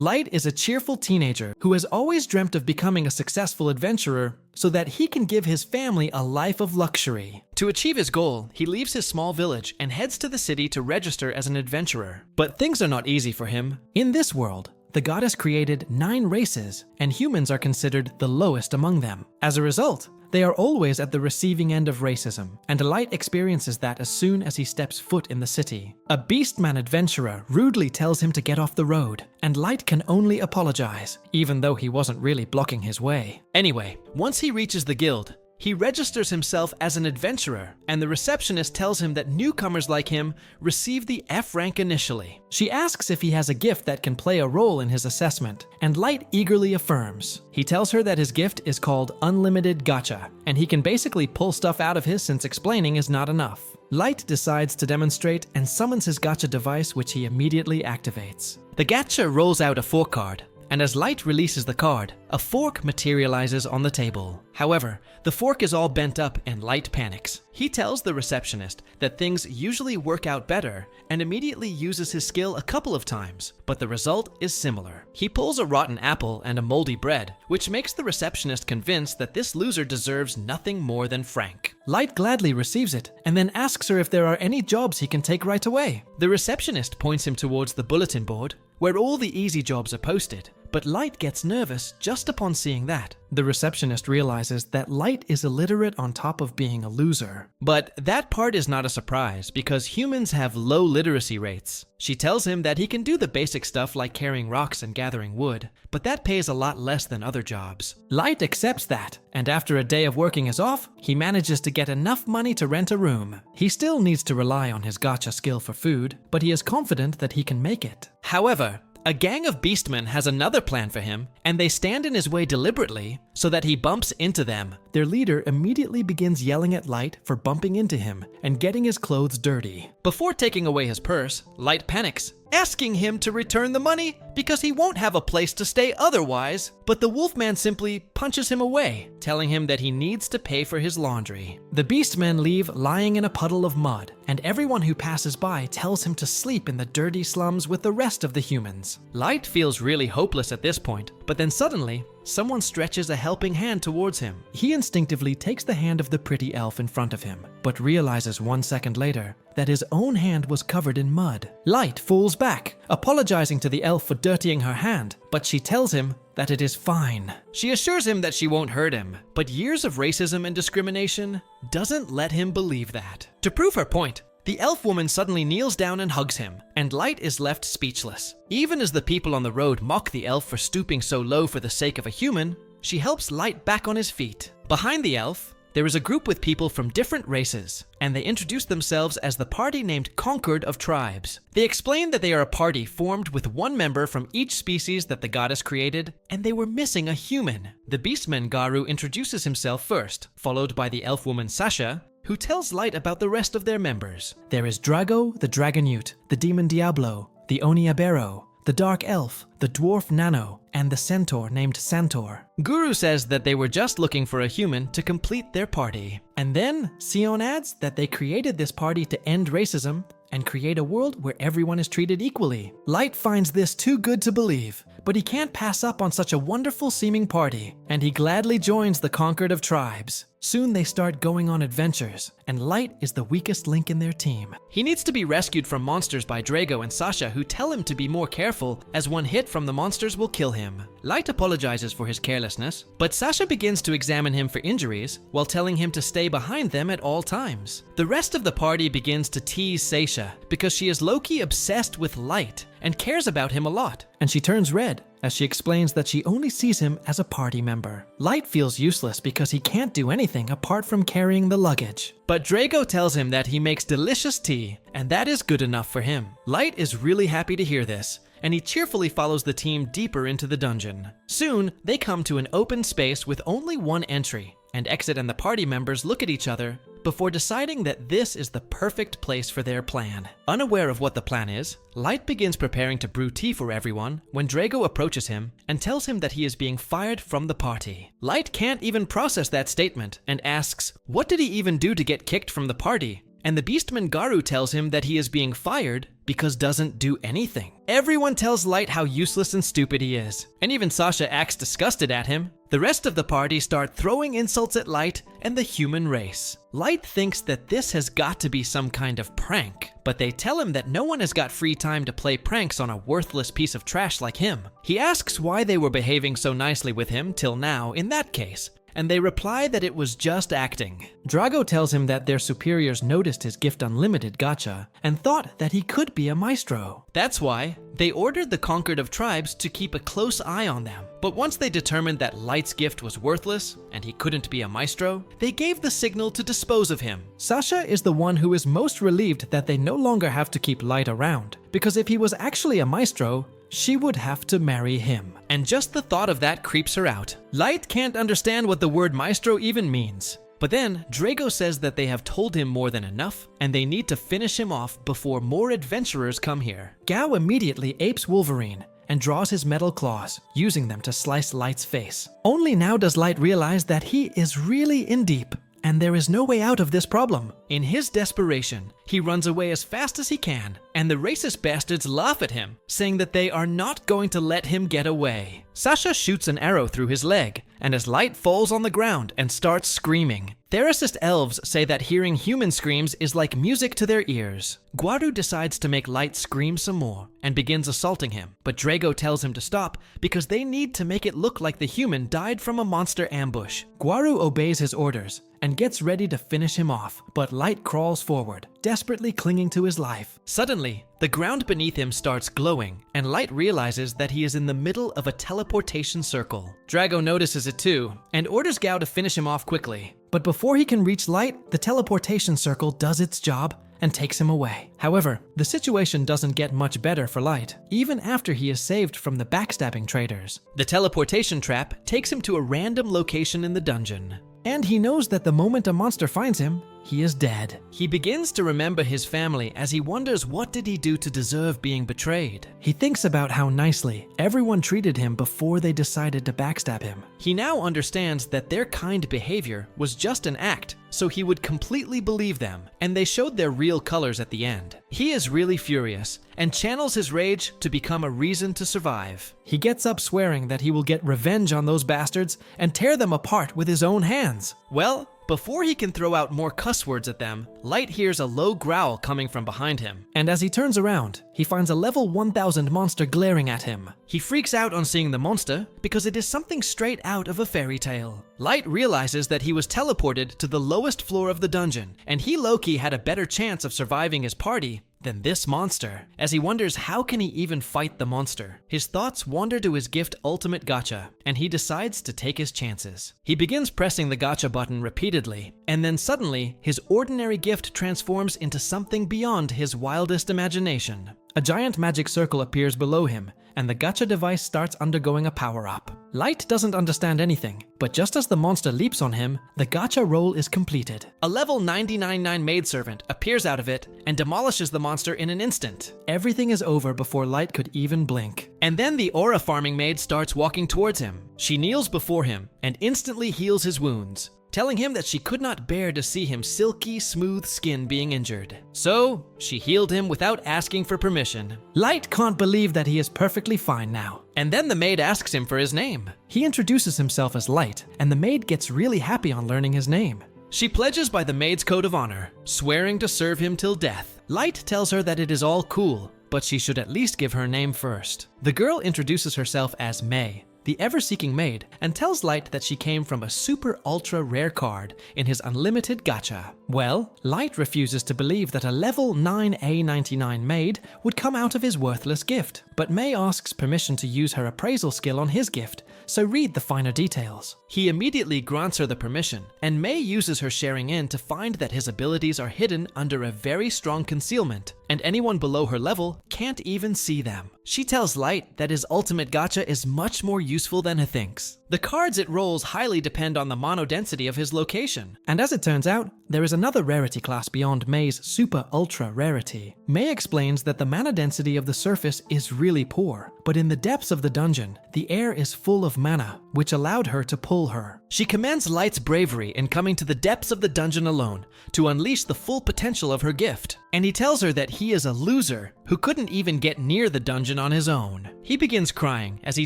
Light is a cheerful teenager who has always dreamt of becoming a successful adventurer so that he can give his family a life of luxury. To achieve his goal, he leaves his small village and heads to the city to register as an adventurer. But things are not easy for him. In this world, the goddess created 9 races, and humans are considered the lowest among them. As a result, they are always at the receiving end of racism, and Light experiences that as soon as he steps foot in the city. A beastman adventurer rudely tells him to get off the road, and Light can only apologize, even though he wasn't really blocking his way. Anyway, once he reaches the guild, he registers himself as an adventurer, and the receptionist tells him that newcomers like him receive the F rank initially. She asks if he has a gift that can play a role in his assessment, and Light eagerly affirms. He tells her that his gift is called Unlimited Gacha, and he can basically pull stuff out of his since explaining is not enough. Light decides to demonstrate and summons his gacha device, which he immediately activates. The gacha rolls out a fork card, and as Light releases the card, a fork materializes on the table. However, the fork is all bent up and Light panics. He tells the receptionist that things usually work out better and immediately uses his skill a couple of times, but the result is similar. He pulls a rotten apple and a moldy bread, which makes the receptionist convinced that this loser deserves nothing more than Frank. Light gladly receives it and then asks her if there are any jobs he can take right away. The receptionist points him towards the bulletin board, where all the easy jobs are posted, but Light gets nervous just upon seeing that. The receptionist realizes that Light is illiterate on top of being a loser. But that part is not a surprise because humans have low literacy rates. She tells him that he can do the basic stuff like carrying rocks and gathering wood, but that pays a lot less than other jobs. Light accepts that, and after a day of working is off, he manages to get enough money to rent a room. He still needs to rely on his gacha skill for food, but he is confident that he can make it. However, a gang of beastmen has another plan for him, and they stand in his way deliberately so that he bumps into them. Their leader immediately begins yelling at Light for bumping into him and getting his clothes dirty. Before taking away his purse, Light panics, asking him to return the money because he won't have a place to stay otherwise, but the wolfman simply punches him away, telling him that he needs to pay for his laundry. The beastmen leave lying in a puddle of mud, and everyone who passes by tells him to sleep in the dirty slums with the rest of the humans. Light feels really hopeless at this point, but then suddenly, someone stretches a helping hand towards him. He instinctively takes the hand of the pretty elf in front of him, but realizes 1 second later that his own hand was covered in mud. Light falls back, apologizing to the elf for dirtying her hand, but she tells him that it is fine. She assures him that she won't hurt him, but years of racism and discrimination doesn't let him believe that. To prove her point, the elf woman suddenly kneels down and hugs him, and Light is left speechless. Even as the people on the road mock the elf for stooping so low for the sake of a human, she helps Light back on his feet. Behind the elf, there is a group with people from different races, and they introduce themselves as the party named Conquered of Tribes. They explain that they are a party formed with one member from each species that the goddess created, and they were missing a human. The beastman Garu introduces himself first, followed by the elf woman Sasha, who tells Light about the rest of their members. There is Drago, the Dragonute, the Demon Diablo, the Oniabero, the Dark Elf, the Dwarf Nano, and the Centaur named Santor. Guru says that they were just looking for a human to complete their party. And then, Sion adds that they created this party to end racism and create a world where everyone is treated equally. Light finds this too good to believe, but he can't pass up on such a wonderful seeming party, and he gladly joins the Conquered of Tribes. Soon they start going on adventures, and Light is the weakest link in their team. He needs to be rescued from monsters by Drago and Sasha, who tell him to be more careful as one hit from the monsters will kill him. Light apologizes for his carelessness, but Sasha begins to examine him for injuries while telling him to stay behind them at all times. The rest of the party begins to tease Sasha because she is low-key obsessed with Light and cares about him a lot, and she turns red as she explains that she only sees him as a party member. Light feels useless because he can't do anything apart from carrying the luggage. But Drago tells him that he makes delicious tea, and that is good enough for him. Light is really happy to hear this, and he cheerfully follows the team deeper into the dungeon. Soon, they come to an open space with only one entry, and Exit and the party members look at each other before deciding that this is the perfect place for their plan. Unaware of what the plan is, Light begins preparing to brew tea for everyone when Drago approaches him and tells him that he is being fired from the party. Light can't even process that statement and asks, what did he even do to get kicked from the party? and the beastman Garu tells him that he is being fired because doesn't do anything. Everyone tells Light how useless and stupid he is, and even Sasha acts disgusted at him. The rest of the party start throwing insults at Light and the human race. Light thinks that this has got to be some kind of prank, but they tell him that no one has got free time to play pranks on a worthless piece of trash like him. He asks why they were behaving so nicely with him till now in that case, and they reply that it was just acting. Drago tells him that their superiors noticed his Gift Unlimited gacha and thought that he could be a maestro. That's why they ordered the Conquered of Tribes to keep a close eye on them. But once they determined that Light's gift was worthless and he couldn't be a maestro, they gave the signal to dispose of him. Sasha is the one who is most relieved that they no longer have to keep Light around, because if he was actually a maestro, she would have to marry him. And just the thought of that creeps her out. Light can't understand what the word maestro even means. But then, Drago says that they have told him more than enough, and they need to finish him off before more adventurers come here. Gao immediately apes Wolverine and draws his metal claws, using them to slice Light's face. Only now does Light realize that he is really in deep, and there is no way out of this problem. In his desperation, he runs away as fast as he can, and the racist bastards laugh at him, saying that they are not going to let him get away. Sasha shoots an arrow through his leg, and his Light falls on the ground and starts screaming. Theracist elves say that hearing human screams is like music to their ears. Guaru decides to make Light scream some more and begins assaulting him, but Drago tells him to stop because they need to make it look like the human died from a monster ambush. Guaru obeys his orders and gets ready to finish him off, but Light crawls forward, desperately clinging to his life. Suddenly, the ground beneath him starts glowing, and Light realizes that he is in the middle of a teleportation circle. Drago notices it too, and orders Gao to finish him off quickly. But before he can reach Light, the teleportation circle does its job and takes him away. However, the situation doesn't get much better for Light, even after he is saved from the backstabbing traders. The teleportation trap takes him to a random location in the dungeon, and he knows that the moment a monster finds him, he is dead. He begins to remember his family as he wonders what did he do to deserve being betrayed. He thinks about how nicely everyone treated him before they decided to backstab him. He now understands that their kind behavior was just an act, so he would completely believe them, and they showed their real colors at the end. He is really furious and channels his rage to become a reason to survive. He gets up swearing that he will get revenge on those bastards and tear them apart with his own hands. Well, before he can throw out more cuss words at them, Light hears a low growl coming from behind him, and as he turns around, he finds a level 1000 monster glaring at him. He freaks out on seeing the monster because it is something straight out of a fairy tale. Light realizes that he was teleported to the lowest floor of the dungeon, and he low-key had a better chance of surviving his party than this monster. As he wonders how can he even fight the monster, his thoughts wander to his gift Ultimate Gacha, and he decides to take his chances. He begins pressing the gacha button repeatedly, and then suddenly, his ordinary gift transforms into something beyond his wildest imagination. A giant magic circle appears below him, and the gacha device starts undergoing a power-up. Light doesn't understand anything, but just as the monster leaps on him, the gacha roll is completed. A level 999 maidservant appears out of it and demolishes the monster in an instant. Everything is over before Light could even blink. And then the aura farming maid starts walking towards him. She kneels before him and instantly heals his wounds, telling him that she could not bear to see him silky, smooth skin being injured. So, she healed him without asking for permission. Light can't believe that he is perfectly fine now. And then the maid asks him for his name. He introduces himself as Light, and the maid gets really happy on learning his name. She pledges by the maid's code of honor, swearing to serve him till death. Light tells her that it is all cool, but she should at least give her name first. The girl introduces herself as May, the ever-seeking maid, and tells Light that she came from a super ultra rare card in his unlimited gacha. Well, Light refuses to believe that a level 9A99 maid would come out of his worthless gift, but May asks permission to use her appraisal skill on his gift, so read the finer details. He immediately grants her the permission, and May uses her sharing in to find that his abilities are hidden under a very strong concealment, and anyone below her level can't even see them. She tells Light that his ultimate gacha is much more useful than he thinks. The cards it rolls highly depend on the mono density of his location. And as it turns out, there is another rarity class beyond May's super ultra rarity. May explains that the mana density of the surface is really poor, but in the depths of the dungeon, the air is full of mana, which allowed her to pull her. She commends Light's bravery in coming to the depths of the dungeon alone to unleash the full potential of her gift, and he tells her that he is a loser who couldn't even get near the dungeon on his own. He begins crying as he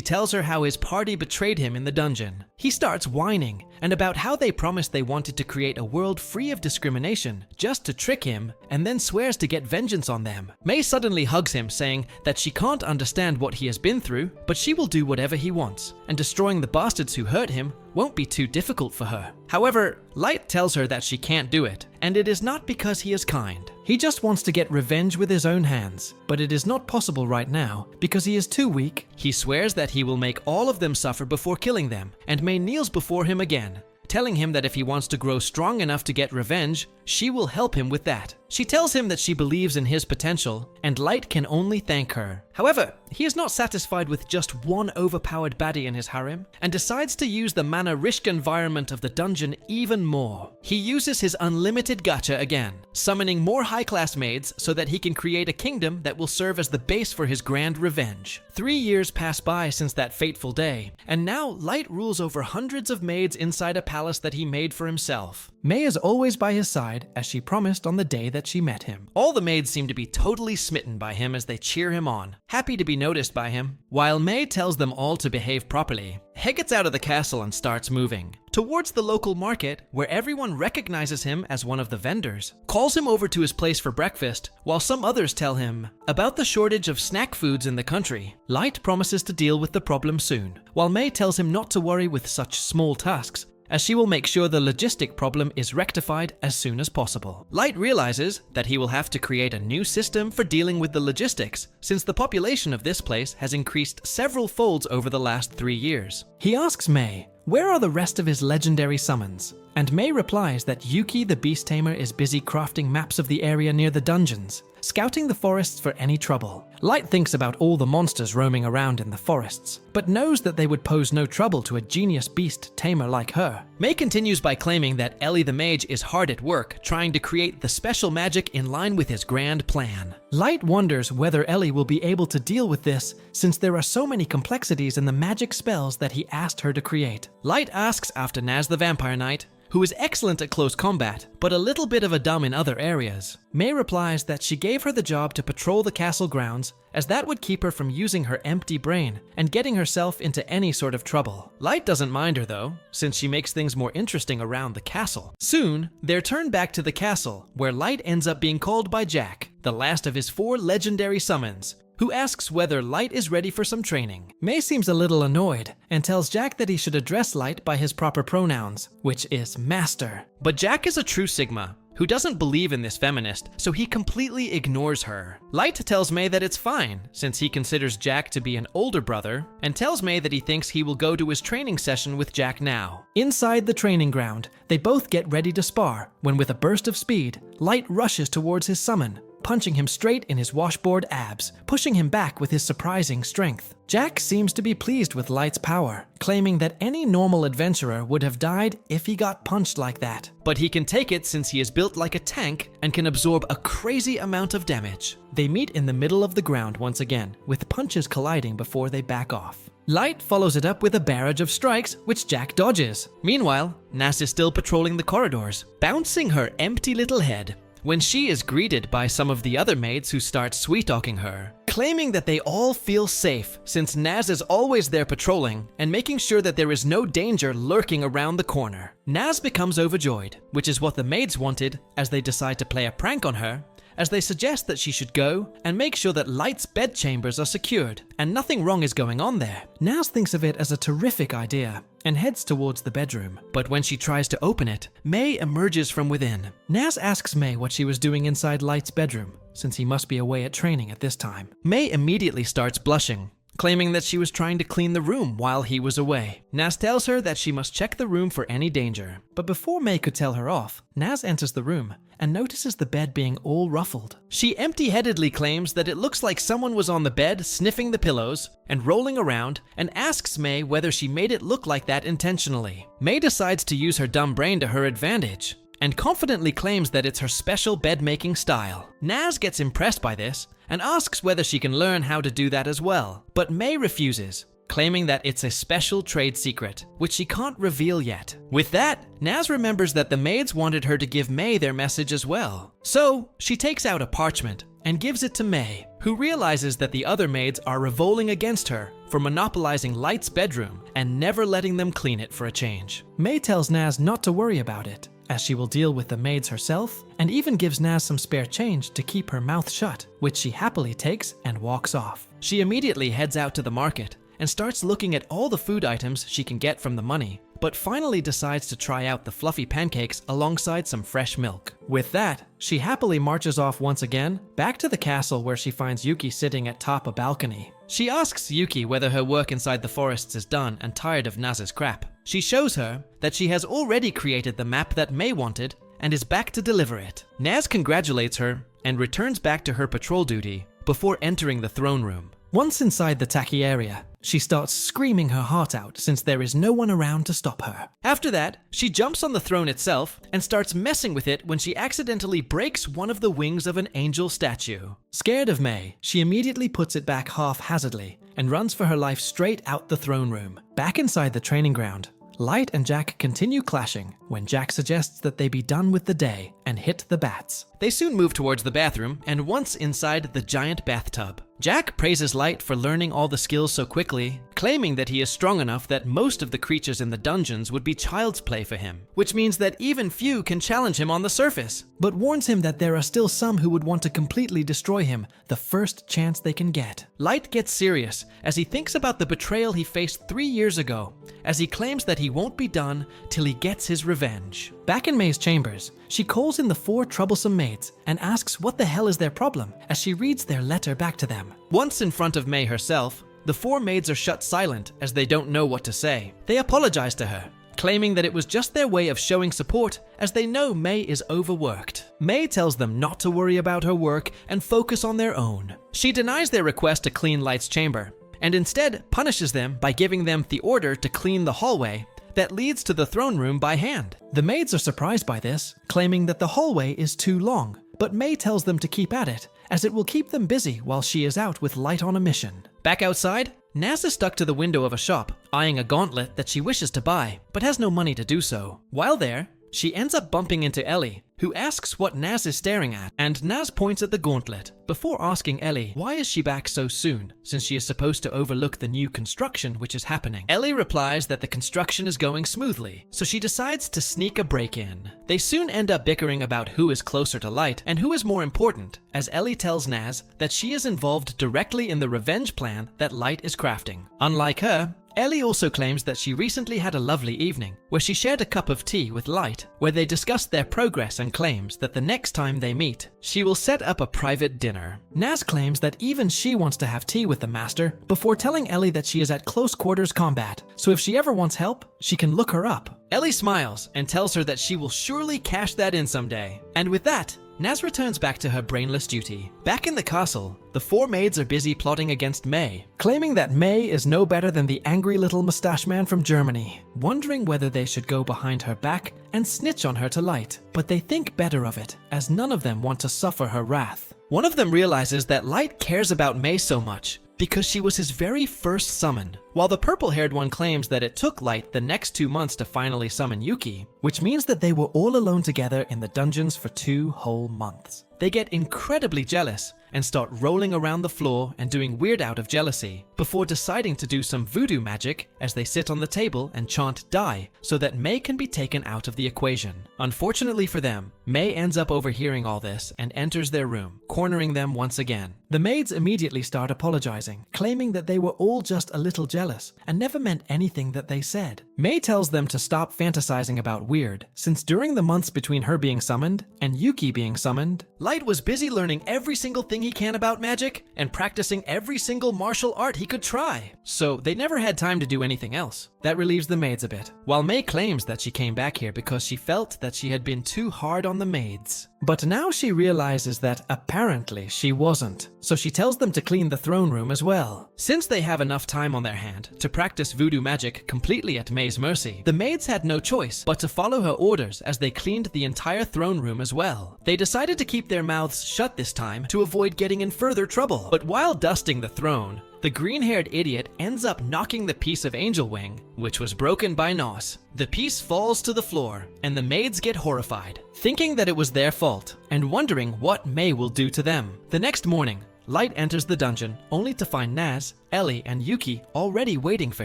tells her how his party betrayed him in the dungeon. He starts whining and about how they promised they wanted to create a world free of discrimination just to trick him, and then swears to get vengeance on them. May suddenly hugs him, saying that she can't understand what he has been through, but she will do whatever he wants, and destroying the bastards who hurt him won't be too difficult for her. However, Light tells her that she can't do it, and it is not because he is kind. He just wants to get revenge with his own hands, but it is not possible right now because he is too weak. He swears that he will make all of them suffer before killing them, and May kneels before him again, telling him that if he wants to grow strong enough to get revenge, she will help him with that. She tells him that she believes in his potential, and Light can only thank her. However, he is not satisfied with just one overpowered baddie in his harem, and decides to use the mana-rich environment of the dungeon even more. He uses his unlimited gacha again, summoning more high-class maids so that he can create a kingdom that will serve as the base for his grand revenge. 3 years pass by since that fateful day, and now Light rules over hundreds of maids inside a palace that he made for himself. May is always by his side, as she promised on the day that she met him. All the maids seem to be totally smitten by him as they cheer him on, happy to be noticed by him. While May tells them all to behave properly, He gets out of the castle and starts moving towards the local market, where everyone recognizes him as one of the vendors, calls him over to his place for breakfast, while some others tell him about the shortage of snack foods in the country. Light promises to deal with the problem soon, while May tells him not to worry with such small tasks, as she will make sure the logistic problem is rectified as soon as possible. Light realizes that he will have to create a new system for dealing with the logistics, since the population of this place has increased several folds over the last 3 years. He asks May, where are the rest of his legendary summons? And May replies that Yuki the Beast Tamer is busy crafting maps of the area near the dungeons, scouting the forests for any trouble. Light thinks about all the monsters roaming around in the forests, but knows that they would pose no trouble to a genius beast tamer like her. May continues by claiming that Ellie the Mage is hard at work trying to create the special magic in line with his grand plan. Light wonders whether Ellie will be able to deal with this, since there are so many complexities in the magic spells that he asked her to create. Light asks after Naz the Vampire Knight, who is excellent at close combat, but a little bit of a dumb in other areas. May replies that she gave her the job to patrol the castle grounds, as that would keep her from using her empty brain and getting herself into any sort of trouble. Light doesn't mind her though, since she makes things more interesting around the castle. Soon, they're turned back to the castle, where Light ends up being called by Jack, the last of his 4 legendary summons, who asks whether Light is ready for some training. May seems a little annoyed and tells Jack that he should address Light by his proper pronouns, which is Master. But Jack is a true Sigma, who doesn't believe in this feminist, so he completely ignores her. Light tells May that it's fine, since he considers Jack to be an older brother, and tells May that he thinks he will go to his training session with Jack now. Inside the training ground, they both get ready to spar, when with a burst of speed, Light rushes towards his summon, punching him straight in his washboard abs, pushing him back with his surprising strength. Jack seems to be pleased with Light's power, claiming that any normal adventurer would have died if he got punched like that. But he can take it since he is built like a tank and can absorb a crazy amount of damage. They meet in the middle of the ground once again, with punches colliding before they back off. Light follows it up with a barrage of strikes, which Jack dodges. Meanwhile, Nas is still patrolling the corridors, bouncing her empty little head, when she is greeted by some of the other maids who start sweet-talking her, claiming that they all feel safe since Naz is always there patrolling and making sure that there is no danger lurking around the corner. Naz becomes overjoyed, which is what the maids wanted, as they decide to play a prank on her, as they suggest that she should go and make sure that Light's bed chambers are secured and nothing wrong is going on there. Naz thinks of it as a terrific idea and heads towards the bedroom. But when she tries to open it, May emerges from within. Naz asks May what she was doing inside Light's bedroom, since he must be away at training at this time. May immediately starts blushing, claiming that she was trying to clean the room while he was away. Naz tells her that she must check the room for any danger. But before May could tell her off, Naz enters the room and notices the bed being all ruffled. She empty-headedly claims that it looks like someone was on the bed sniffing the pillows and rolling around, and asks May whether she made it look like that intentionally. May decides to use her dumb brain to her advantage, and confidently claims that it's her special bed-making style. Naz gets impressed by this and asks whether she can learn how to do that as well, but May refuses, claiming that it's a special trade secret, which she can't reveal yet. With that, Naz remembers that the maids wanted her to give May their message as well. So, she takes out a parchment and gives it to May, who realizes that the other maids are revolting against her for monopolizing Light's bedroom and never letting them clean it for a change. May tells Naz not to worry about it, as she will deal with the maids herself, and even gives Naz some spare change to keep her mouth shut, which she happily takes and walks off. She immediately heads out to the market and starts looking at all the food items she can get from the money, but finally decides to try out the fluffy pancakes alongside some fresh milk. With that, she happily marches off once again, back to the castle where she finds Yuki sitting atop a balcony. She asks Yuki whether her work inside the forests is done and tired of Naz's crap. She shows her that she has already created the map that May wanted and is back to deliver it. Naz congratulates her and returns back to her patrol duty before entering the throne room. Once inside the tacky area, she starts screaming her heart out since there is no one around to stop her. After that, she jumps on the throne itself and starts messing with it when she accidentally breaks one of the wings of an angel statue. Scared of May, she immediately puts it back haphazardly and runs for her life straight out the throne room. Back inside the training ground, Light and Jack continue clashing when Jack suggests that they be done with the day and hit the bats. They soon move towards the bathroom and once inside the giant bathtub. Jack praises Light for learning all the skills so quickly, claiming that he is strong enough that most of the creatures in the dungeons would be child's play for him, which means that even few can challenge him on the surface, but warns him that there are still some who would want to completely destroy him the first chance they can get. Light gets serious as he thinks about the betrayal he faced 3 years ago, as he claims that he won't be done till he gets his revenge. Back in May's chambers, she calls in the 4 troublesome maids and asks what the hell is their problem as she reads their letter back to them. Once in front of May herself, the 4 maids are shut silent as they don't know what to say. They apologize to her, claiming that it was just their way of showing support as they know May is overworked. May tells them not to worry about her work and focus on their own. She denies their request to clean Light's chamber and instead punishes them by giving them the order to clean the hallway that leads to the throne room by hand. The maids are surprised by this, claiming that the hallway is too long, but May tells them to keep at it, as it will keep them busy while she is out with Light on a mission. Back outside, Naz is stuck to the window of a shop, eyeing a gauntlet that she wishes to buy, but has no money to do so. While there, she ends up bumping into Ellie, who asks what Naz is staring at, and Naz points at the gauntlet, before asking Ellie why is she back so soon, since she is supposed to overlook the new construction which is happening. Ellie replies that the construction is going smoothly, so she decides to sneak a break in. They soon end up bickering about who is closer to Light and who is more important, as Ellie tells Naz that she is involved directly in the revenge plan that Light is crafting. Unlike her, Ellie also claims that she recently had a lovely evening where she shared a cup of tea with Light, where they discussed their progress and claims that the next time they meet, she will set up a private dinner. Naz claims that even she wants to have tea with the master before telling Ellie that she is at close quarters combat, so if she ever wants help, she can look her up. Ellie smiles and tells her that she will surely cash that in someday. And with that, Naz returns back to her brainless duty. Back in the castle, the 4 maids are busy plotting against May, claiming that May is no better than the angry little mustache man from Germany, wondering whether they should go behind her back and snitch on her to Light, but they think better of it, as none of them want to suffer her wrath. One of them realizes that Light cares about May so much because she was his very first summon, while the purple-haired one claims that it took Light the next 2 months to finally summon Yuki, which means that they were all alone together in the dungeons for 2 whole months. They get incredibly jealous and start rolling around the floor and doing weird out of jealousy, before deciding to do some voodoo magic as they sit on the table and chant die so that May can be taken out of the equation. Unfortunately for them, May ends up overhearing all this and enters their room, cornering them once again. The maids immediately start apologizing, claiming that they were all just a little jealous and never meant anything that they said. May tells them to stop fantasizing about weird, since during the months between her being summoned and Yuki being summoned, Light was busy learning every single thing he can about magic and practicing every single martial art he could try, so they never had time to do anything else. That relieves the maids a bit, while May claims that she came back here because she felt that she had been too hard on the maids. But now she realizes that apparently she wasn't, so she tells them to clean the throne room as well. Since they have enough time on their hand to practice voodoo magic completely at May's May's mercy, the maids had no choice but to follow her orders as they cleaned the entire throne room as well. They decided to keep their mouths shut this time to avoid getting in further trouble. But while dusting the throne, the green-haired idiot ends up knocking the piece of angel wing, which was broken by Nos. The piece falls to the floor, and the maids get horrified, thinking that it was their fault, and wondering what May will do to them. The next morning, Light enters the dungeon, only to find Naz, Ellie, and Yuki already waiting for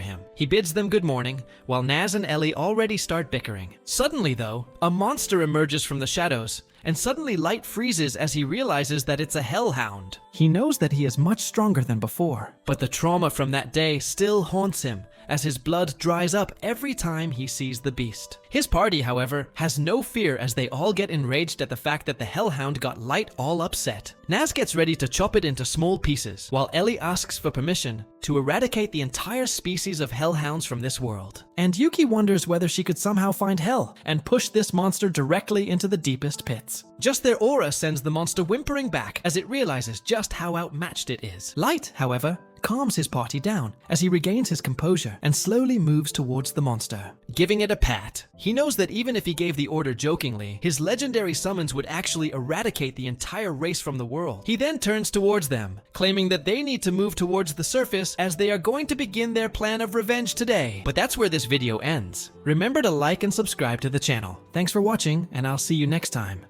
him. He bids them good morning, while Naz and Ellie already start bickering. Suddenly though, a monster emerges from the shadows, and suddenly Light freezes as he realizes that it's a hellhound. He knows that he is much stronger than before, but the trauma from that day still haunts him, as his blood dries up every time he sees the beast. His party, however, has no fear as they all get enraged at the fact that the hellhound got Light all upset. Naz gets ready to chop it into small pieces, while Ellie asks for permission to eradicate the entire species of hellhounds from this world. And Yuki wonders whether she could somehow find hell and push this monster directly into the deepest pits. Just their aura sends the monster whimpering back as it realizes just how outmatched it is. Light, however, calms his party down as he regains his composure and slowly moves towards the monster, giving it a pat. He knows that even if he gave the order jokingly, his legendary summons would actually eradicate the entire race from the world. He then turns towards them, claiming that they need to move towards the surface as they are going to begin their plan of revenge today. But that's where this video ends. Remember to like and subscribe to the channel. Thanks for watching, and I'll see you next time.